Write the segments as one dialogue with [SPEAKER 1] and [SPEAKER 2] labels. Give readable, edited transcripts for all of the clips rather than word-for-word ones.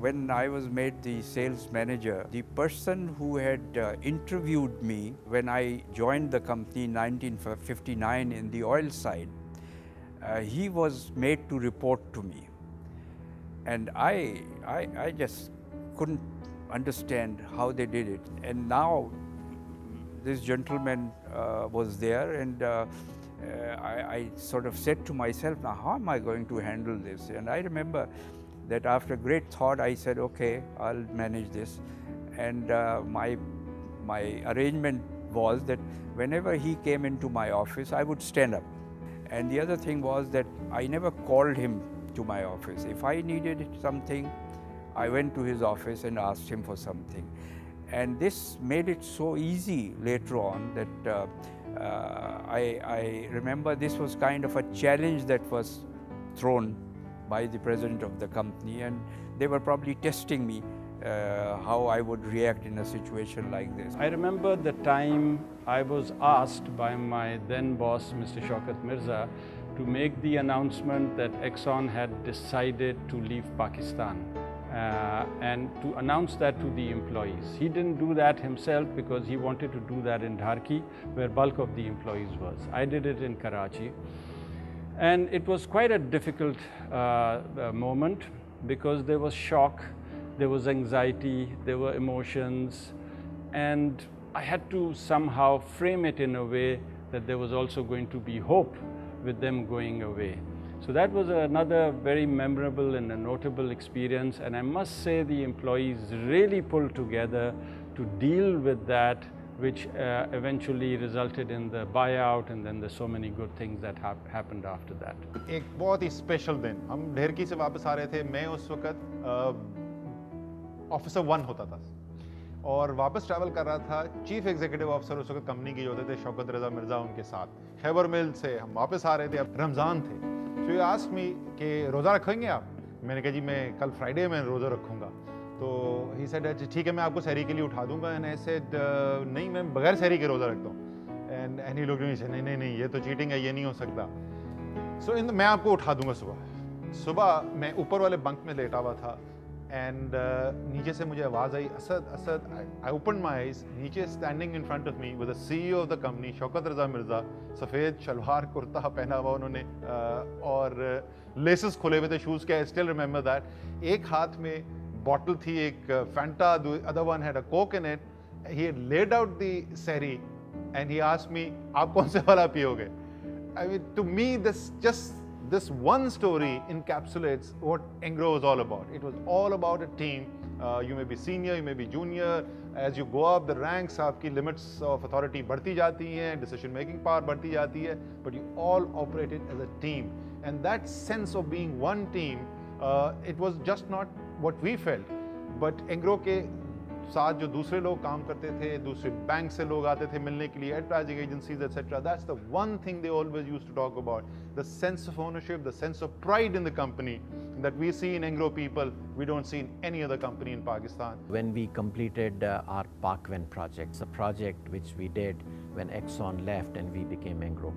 [SPEAKER 1] when I was made the sales manager, the person who had interviewed me when I joined the company in 1959 in the oil side, he was made to report to me. And I just couldn't understand how they did it. And now this gentleman was there, and I sort of said to myself, now how am I going to handle this? And I remember that after great thought, I said, okay, I'll manage this. And my arrangement was that whenever he came into my office, I would stand up. And the other thing was that I never called him to my office. If I needed something, I went to his office and asked him for something. And this made it so easy later on that I remember this was kind of a challenge that was thrown by the president of the company, and they were probably testing me how I would react in a situation like this.
[SPEAKER 2] I remember the time I was asked by my then boss, Mr. Shaukat Mirza, to make the announcement that Exxon had decided to leave Pakistan and to announce that to the employees. He didn't do that himself because he wanted to do that in Dharki, where bulk of the employees was. I did it in Karachi. And it was quite a difficult moment because there was shock, there was anxiety, there were emotions, and I had to somehow frame it in a way that there was also going to be hope with them going away. So that was another very memorable and a notable experience, and I must say the employees really pulled together to deal with that, which eventually resulted in the buyout, and then there's so many good things that happened after that.
[SPEAKER 3] एक बहुत ही special दिन, हम ढेरकी से वापस आ रहे थे। मैं उस वक्त ऑफिसर 1 होता था और वापस ट्रैवल कर रहा था। चीफ एग्जीक्यूटिव ऑफिसर उस वक्त कंपनी के जो होते थे शौकत रजा मिर्जा, उनके साथ खैबर मिल से हम वापस आ रहे थे। अब रमज़ान थे, सो यू आस्क्ड मी कि रोज़ा रखेंगे आप? मैंने कहा जी मैं कल फ्राइडे में रोज़ा रखूँगा। तो ही सेड ठीक है, मैं आपको सहरी के लिए उठा दूंगा। एंड आई सेड नहीं, मैं बगैर सहरी के रोज़ा रखता हूँ। And he looked at me, नहीं ये तो चीटिंग है, ये नहीं हो सकता। सो मैं आपको उठा दूंगा सुबह मैं ऊपर वाले बंक में लेटा हुआ था, एंड नीचे से मुझे आवाज़ आई, Asad. I open my eyes, नीचे standing in front of me with the CEO of the company Shaukat Raza Mirza, सफ़ेद शलवार कुर्ता पहना हुआ उन्होंने और लेसेस खुले हुए थे शूज़ के। I still remember that. एक हाथ में bottle थी, एक Fanta, the other one had a Coke in it. He had laid out the sehri and he asked me, आप कौन से वाला पियोगे? I mean, to me, this one story encapsulates what Engro was all about. It was all about a team. You may be senior, you may be junior. As you go up the ranks, आपकी limits of authority बढ़ती जाती हैं, decision making power बढ़ती जाती है, but you all operated as a team. And that sense of being one team, it was just not what we felt, but Engro के साथ जो दूसरे लोग काम करते थे, दूसरे बैंक से लोग आते थे मिलने के लिए, advertising agencies, etc. That's the one thing they always used to talk about: the sense of ownership, the sense of pride in the company that we see in Engro people, we don't see in any other company in Pakistan.
[SPEAKER 4] When we completed our Parkven project, a project which we did when Exxon left and we became Engro.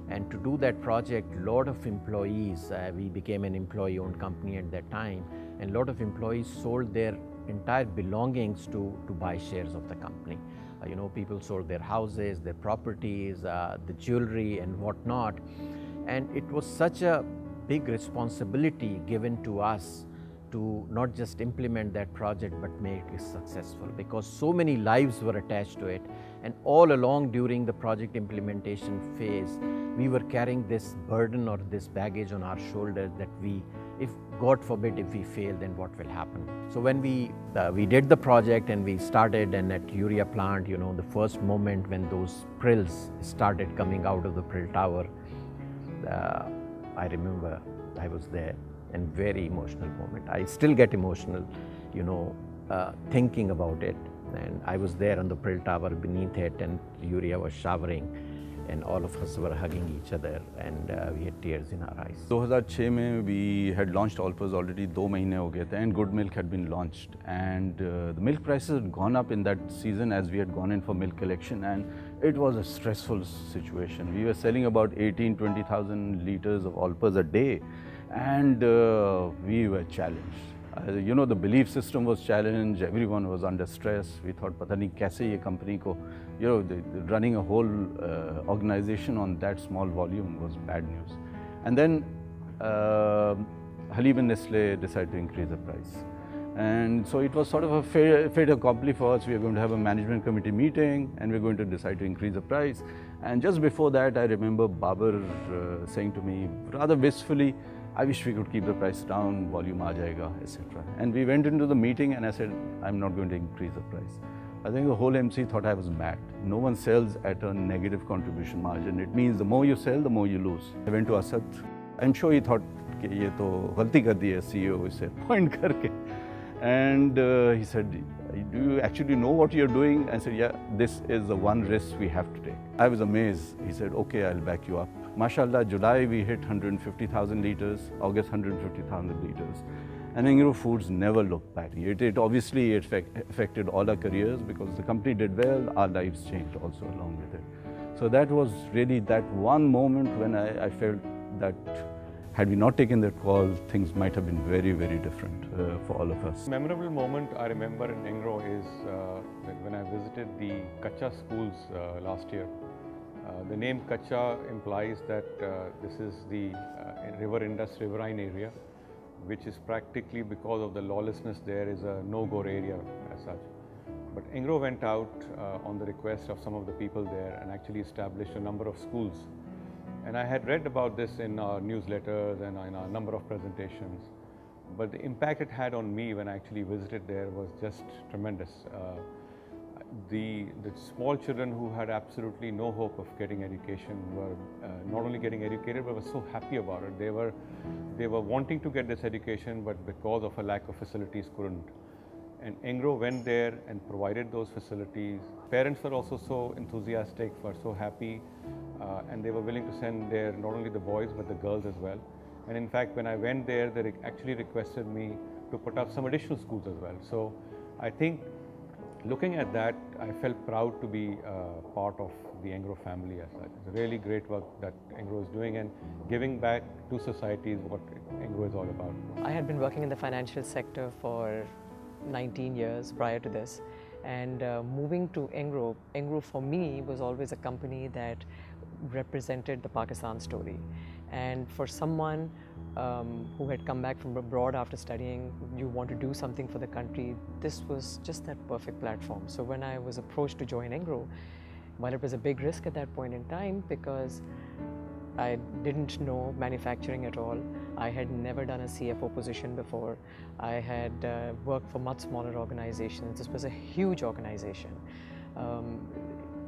[SPEAKER 4] And to do that project, a lot of employees, we became an employee-owned company at that time, and a lot of employees sold their entire belongings to buy shares of the company. People sold their houses, their properties, the jewelry and whatnot. And it was such a big responsibility given to us to not just implement that project but make it successful, because so many lives were attached to it. And all along during the project implementation phase, we were carrying this burden or this baggage on our shoulders that if God forbid, if we fail, then what will happen? So when we did the project and we started, and at urea plant, the first moment when those prills started coming out of the prill tower, I remember I was there, and very emotional moment. I still get emotional, thinking about it. And I was there on the prill tower beneath it, and urea was showering, and all of us were hugging each other, and we had tears in our eyes.
[SPEAKER 5] 2006 में we had launched Allpurs already, 2 महीने हो गए थे, and Good Milk had been launched, and the milk prices had gone up in that season as we had gone in for milk collection, and it was a stressful situation. We were selling about 18,000–20,000 liters of Allpurs a day, and we were challenged. You know, the belief system was challenged, everyone was under stress. We thought, pata nahi kaise ye company ko, you know, running a whole organization on that small volume was bad news. And then Halim and Nestle decided to increase the price. And so it was sort of a fait accompli for us. We are going to have a management committee meeting and we're going to decide to increase the price. And just before that, I remember Babar saying to me, rather wistfully, I wish we could keep the price down, volume aa jayega, etc. And we went into the meeting and I said, I'm not going to increase the price. I think the whole MC thought I was mad. No one sells at a negative contribution margin. It means the more you sell, the more you lose. I went to Asad. I'm sure he thought, कि ये तो गलती कर दी है CEO इसे point करके. And he said, do you actually know what you're doing? I said, yeah, this is the one risk we have to take. I was amazed. He said, okay, I'll back you up. Mashallah, July we hit 150,000 liters, August 150,000 liters. And Engro Foods never looked back. It obviously affected all our careers because the company did well, our lives changed also along with it. So that was really that one moment when I felt that had we not taken that call, things might have been very, very different for all of us.
[SPEAKER 6] Memorable moment I remember in Engro is that when I visited the Kacha schools last year. The name Kacha implies that this is the riverine area, which is practically, because of the lawlessness there, is a no-go area as such. But Engro went out on the request of some of the people there and actually established a number of schools. And I had read about this in our newsletters and in a number of presentations. But the impact it had on me when I actually visited there was just tremendous. The small children who had absolutely no hope of getting education were not only getting educated, but were so happy about it. They were wanting to get this education, but because of a lack of facilities couldn't. And Engro went there and provided those facilities. Parents were also so enthusiastic, were so happy, and they were willing to send there not only the boys but the girls as well. And in fact, when I went there, they actually requested me to put up some additional schools as well. So I think looking at that, I felt proud to be part of the Engro family as such. It's a really great work that Engro is doing and giving back to society is what Engro is all about.
[SPEAKER 7] I had been working in the financial sector for 19 years prior to this, and moving to Engro for me was always a company that represented the Pakistan story. And for someone who had come back from abroad after studying, you want to do something for the country, this was just that perfect platform. So when I was approached to join Engro, while it was a big risk at that point in time because I didn't know manufacturing at all, I had never done a CFO position before, I had worked for much smaller organizations. This was a huge organization.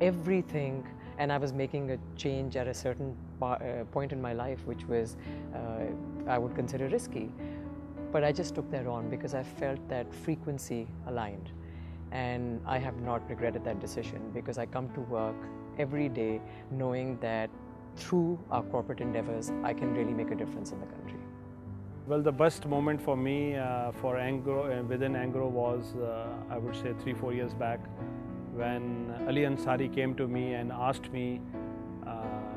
[SPEAKER 7] Everything, and I was making a change at a certain point in my life, which was I would consider risky. But I just took that on because I felt that frequency aligned. And I have not regretted that decision because I come to work every day knowing that through our corporate endeavors, I can really make a difference in the country.
[SPEAKER 2] Well, the best moment for me for Engro, within Engro was, I would say, 3-4 years back, when Ali Ansari came to me and asked me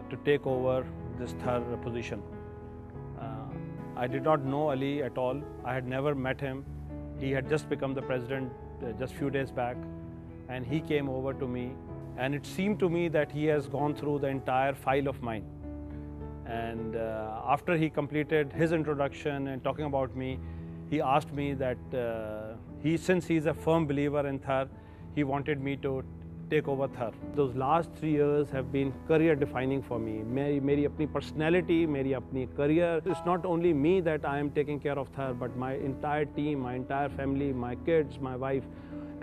[SPEAKER 2] to take over this third position. I did not know Ali at all. I had never met him. He had just become the president just few days back, and he came over to me, and it seemed to me that he has gone through the entire file of mine. And after he completed his introduction and talking about me, he asked me that since he's a firm believer in Thar, he wanted me to take over Thar. Those last 3 years have been career defining for me. मेरी अपनी personality, मेरी अपनी career. It's not only me that I am taking care of Thar, but my entire team, my entire family, my kids, my wife.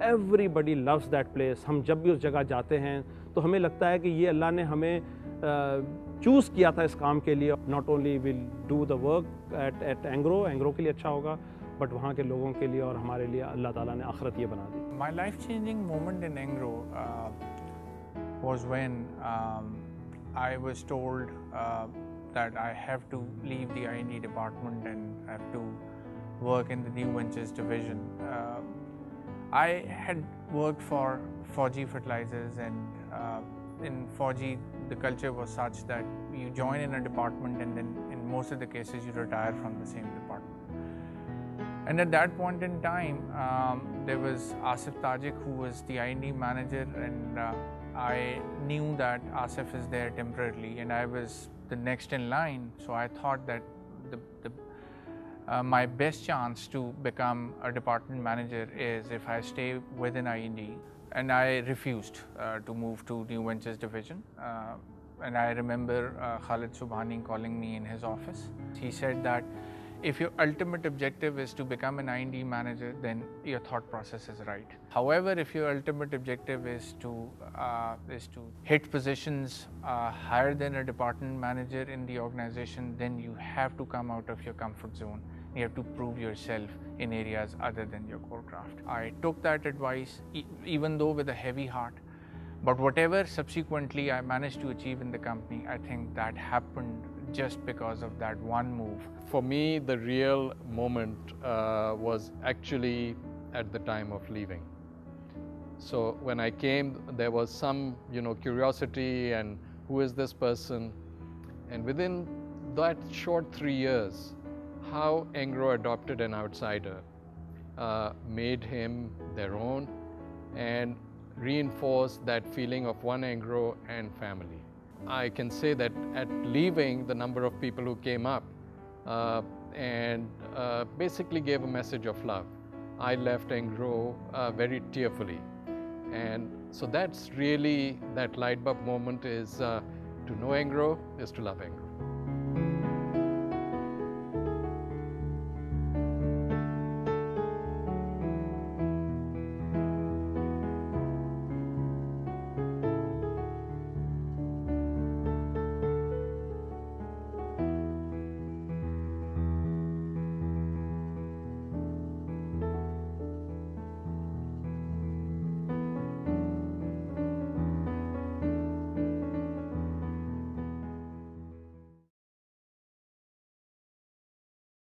[SPEAKER 2] Everybody loves that place. हम जब भी उस जगह जाते हैं तो हमें लगता है कि ये अल्लाह ने हमें चूज़ किया था इस काम के लिए. Not only will do the work at Engro के लिए अच्छा होगा, बट वहाँ के लोगों के लिए और हमारे लिए अल्लाह ताला ने आखिरत ये बना दी.
[SPEAKER 8] My life-changing moment in Engro was when I was told that I have to leave the I&D department and have to work in the new ventures division. I had worked for 4G Fertilizers, and in 4G the culture was such that you join in a department and then in most of the cases you retire from the same department. And at that point in time, there was Asif Tajik, who was the I&D manager, and I knew that Asif is there temporarily, and I was the next in line. So I thought that my best chance to become a department manager is if I stay within I&D. And I refused to move to New Ventures division. And I remember Khalid Subhani calling me in his office. He said that if your ultimate objective is to become an I&D manager, then your thought process is right. However, if your ultimate objective is to hit positions higher than a department manager in the organization, then you have to come out of your comfort zone. You have to prove yourself in areas other than your core craft. I took that advice, even though with a heavy heart. But whatever subsequently I managed to achieve in the company, I think that happened just because of that one move.
[SPEAKER 2] For me, the real moment was actually at the time of leaving. So when I came, there was some, curiosity and who is this person? And within that short 3 years, how Engro adopted an outsider made him their own and reinforced that feeling of one Engro and family. I can say that at leaving, the number of people who came up and basically gave a message of love. I left Engro very tearfully. And so that's really that light bulb moment is to know Engro is to love Engro.